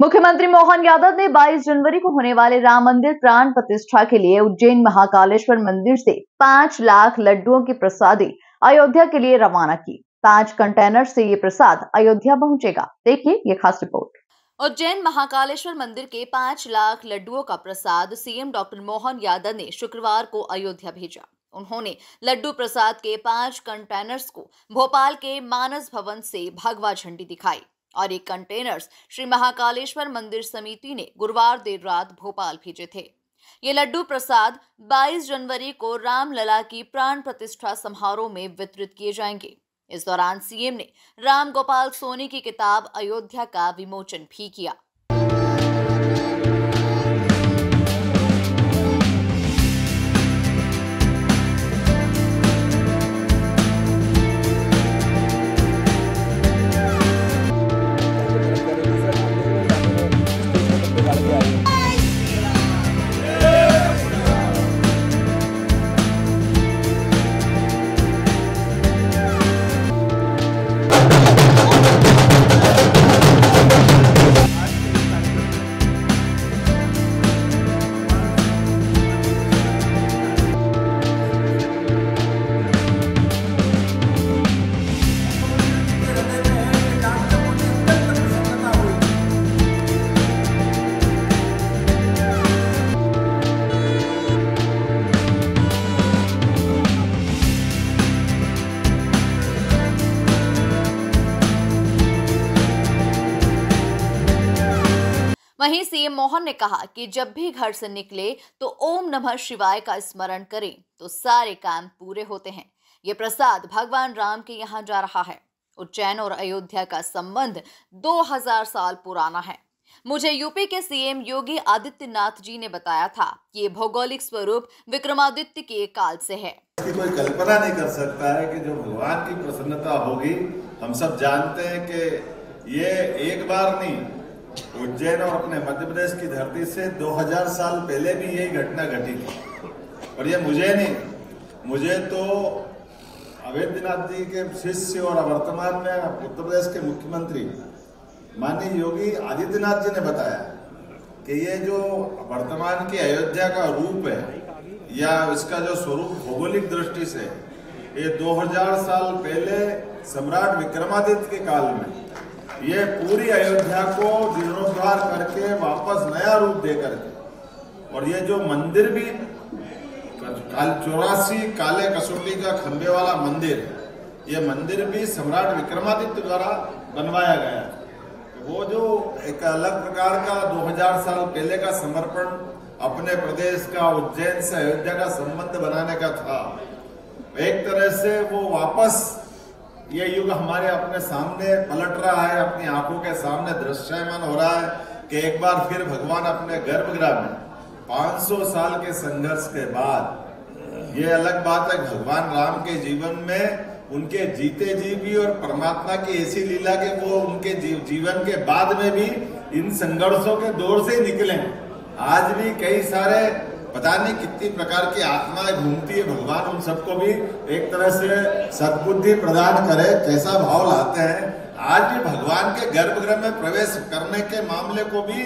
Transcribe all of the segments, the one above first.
मुख्यमंत्री मोहन यादव ने 22 जनवरी को होने वाले राम मंदिर प्राण प्रतिष्ठा के लिए उज्जैन महाकालेश्वर मंदिर से 5 लाख लड्डुओं की प्रसादी अयोध्या के लिए रवाना की। 5 कंटेनर से ये प्रसाद अयोध्या पहुंचेगा। देखिए ये खास रिपोर्ट। उज्जैन महाकालेश्वर मंदिर के 5 लाख लड्डुओं का प्रसाद सीएम डॉक्टर मोहन यादव ने शुक्रवार को अयोध्या भेजा। उन्होंने लड्डू प्रसाद के 5 कंटेनर्स को भोपाल के मानस भवन से भगवा झंडी दिखाई और एक कंटेनर्स श्री महाकालेश्वर मंदिर समिति ने गुरुवार देर रात भोपाल भेजे थे। ये लड्डू प्रसाद 22 जनवरी को रामलला की प्राण प्रतिष्ठा समारोह में वितरित किए जाएंगे। इस दौरान सीएम ने राम गोपाल सोनी की किताब अयोध्या का विमोचन भी किया। वहीं सीएम मोहन ने कहा कि जब भी घर से निकले तो ओम नमः शिवाय का स्मरण करें तो सारे काम पूरे होते हैं। ये प्रसाद भगवान राम के यहाँ जा रहा है। उज्जैन और अयोध्या का संबंध 2000 साल पुराना है। मुझे यूपी के सीएम योगी आदित्यनाथ जी ने बताया था कि ये भौगोलिक स्वरूप विक्रमादित्य के काल से है। कोई कल्पना नहीं कर सकता है कि जो भगवान की प्रसन्नता होगी। हम सब जानते हैं कि ये एक बार नहीं, उज्जैन और अपने मध्य प्रदेश की धरती से 2000 साल पहले भी यही घटना घटी थी। और ये मुझे नहीं, मुझे तो आदित्यनाथ जी के शिष्य और वर्तमान में उत्तर प्रदेश के मुख्यमंत्री माननीय योगी आदित्यनाथ जी ने बताया कि ये जो वर्तमान की अयोध्या का रूप है या इसका जो स्वरूप भौगोलिक दृष्टि से, ये 2000 साल पहले सम्राट विक्रमादित्य के काल में ये पूरी अयोध्या को जीर्णोद्धार करके वापस नया रूप दे करके, और ये जो मंदिर भी 84 काले कसौटी का खंबे वाला मंदिर, ये मंदिर भी सम्राट विक्रमादित्य द्वारा बनवाया गया। तो वो जो एक अलग प्रकार का 2000 साल पहले का समर्पण अपने प्रदेश का, उज्जैन से अयोध्या का संबंध बनाने का था, एक तरह से वो वापस ये युग हमारे अपने सामने पलट रहा है, अपनी आंखों के सामने दृश्यमान हो रहा है कि एक बार फिर भगवान अपने गर्भगृह में 500 साल के संघर्ष के बाद, ये अलग बात है भगवान राम के जीवन में उनके जीते जी भी और परमात्मा की ऐसी लीला कि वो उनके जीवन के बाद में भी इन संघर्षों के दौर से ही निकले। आज भी कई सारे पता नहीं कितनी प्रकार की आत्माएं घूमती है। भगवान उन सबको भी एक तरह से सद्बुद्धि प्रदान करे, कैसा भाव लाते हैं। आज भी भगवान के गर्भगृह में प्रवेश करने के मामले को भी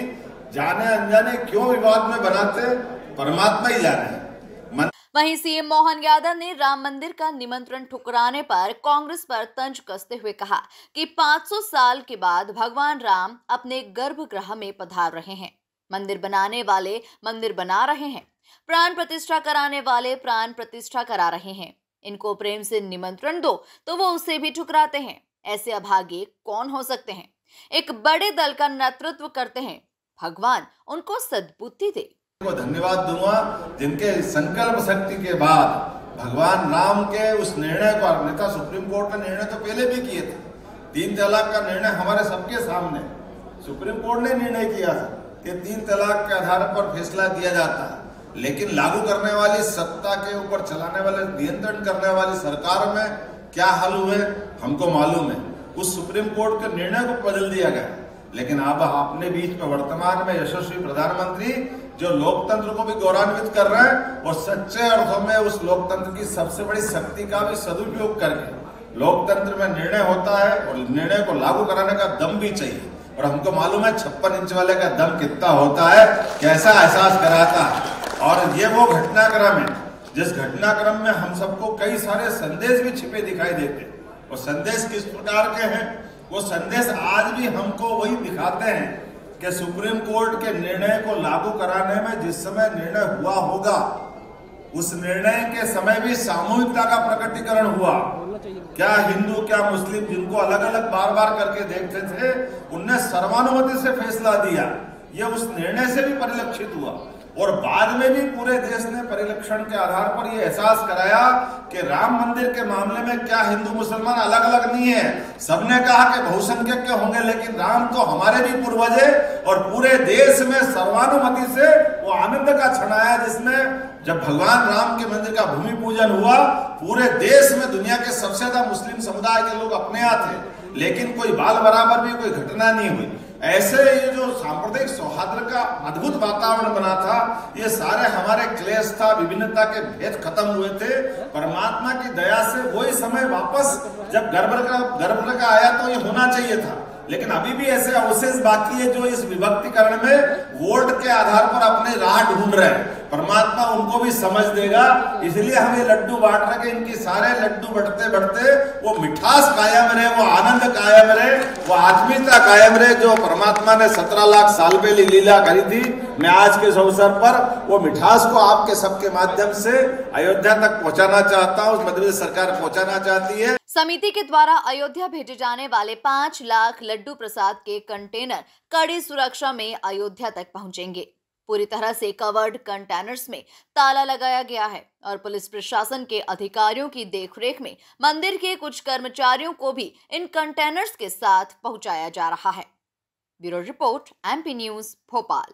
जाने अनजाने क्यों विवाद में बनाते, परमात्मा ही जाने। वहीं सीएम मोहन यादव ने राम मंदिर का निमंत्रण ठुकराने पर कांग्रेस पर तंज कसते हुए कहा कि 500 साल के बाद भगवान राम अपने गर्भगृह में पधार रहे हैं। मंदिर बनाने वाले मंदिर बना रहे हैं, प्राण प्रतिष्ठा कराने वाले प्राण प्रतिष्ठा करा रहे हैं। इनको प्रेम से निमंत्रण दो तो वो उसे भी ठुकराते हैं। ऐसे अभागे कौन हो सकते हैं? एक बड़े दल का नेतृत्व करते हैं। भगवान उनको सद्बुद्धि दे। धन्यवाद दूंगा जिनके संकल्प शक्ति के बाद भगवान राम के उस निर्णय को, अन्यथा सुप्रीम कोर्ट ने निर्णय तो पहले भी किए थे। 3 तलाक का निर्णय हमारे सबके सामने सुप्रीम कोर्ट ने निर्णय किया था कि 3 तलाक के आधार पर फैसला दिया जाता है, लेकिन लागू करने वाली सत्ता के ऊपर चलाने वाले, नियंत्रण करने वाली सरकार में क्या हाल हुए हमको मालूम है। उस सुप्रीम कोर्ट के निर्णय को बदल दिया गया, लेकिन अब अपने बीच में वर्तमान में यशस्वी प्रधानमंत्री जो लोकतंत्र को भी गौरवान्वित कर रहे हैं और सच्चे अर्थों में उस लोकतंत्र की सबसे बड़ी शक्ति का भी सदुपयोग करके लोकतंत्र में निर्णय होता है और निर्णय को लागू कराने का दम भी चाहिए। और हमको मालूम है 56 इंच वाले का दम कितना होता है, कैसा एहसास कराता है। और ये वो घटनाक्रम है जिस घटनाक्रम में हम सबको कई सारे संदेश भी छिपे दिखाई देते हैं। और संदेश किस प्रकार के हैं, वो संदेश आज भी हमको वही दिखाते हैं कि सुप्रीम कोर्ट के निर्णय को लागू कराने में जिस समय निर्णय हुआ होगा, उस निर्णय के समय भी सामूहिकता का प्रकटीकरण हुआ। क्या हिंदू क्या मुस्लिम, जिनको अलग अलग बार बार करके देखते थे, उनने सर्वानुमति से फैसला दिया। यह उस निर्णय से भी परिलक्षित हुआ। और बाद में भी पूरे देश ने परिलक्षण के आधार पर यह एहसास कराया कि राम मंदिर के मामले में क्या हिंदू मुसलमान अलग अलग नहीं है। सबने कहा कि बहुसंख्यक के होंगे, लेकिन राम तो हमारे भी पूर्वज है। और पूरे देश में सर्वानुमति से वो आनंद का क्षण आया जिसमें जब भगवान राम के मंदिर का भूमि पूजन हुआ, पूरे देश में दुनिया के सबसे ज्यादा मुस्लिम समुदाय के लोग अपने यहाँ थे, लेकिन कोई बाल बराबर भी कोई घटना नहीं हुई। ऐसे ये जो सांप्रदायिक सौहार्द का अद्भुत वातावरण बना था, ये सारे हमारे क्लेश था, विभिन्नता के भेद खत्म हुए थे। परमात्मा की दया से वही समय वापस जब गर्भ का आया तो ये होना चाहिए था। लेकिन अभी भी ऐसे अवशेष बाकी है जो इस विभक्तिकरण में वोट के आधार पर अपने राह ढूंढ रहे हैं। परमात्मा उनको भी समझ देगा, इसलिए हम ये लड्डू बांट रहे कि इनकी सारे लड्डू बढ़ते बढ़ते वो मिठास कायम रहे, वो आनंद कायम रहे, वो आत्मीयता कायम रहे जो परमात्मा ने 17 लाख साल पहले लीला करी थी। मैं आज के इस अवसर पर वो मिठास को आपके सबके माध्यम से अयोध्या तक पहुंचाना चाहता हूँ, मध्य प्रदेश सरकार पहुंचाना चाहती है। समिति के द्वारा अयोध्या भेजे जाने वाले 5 लाख लड्डू प्रसाद के कंटेनर कड़ी सुरक्षा में अयोध्या तक पहुंचेंगे। पूरी तरह से कवर्ड कंटेनर्स में ताला लगाया गया है और पुलिस प्रशासन के अधिकारियों की देखरेख में मंदिर के कुछ कर्मचारियों को भी इन कंटेनर्स के साथ पहुंचाया जा रहा है। Bureau report, MP news, Bhopal.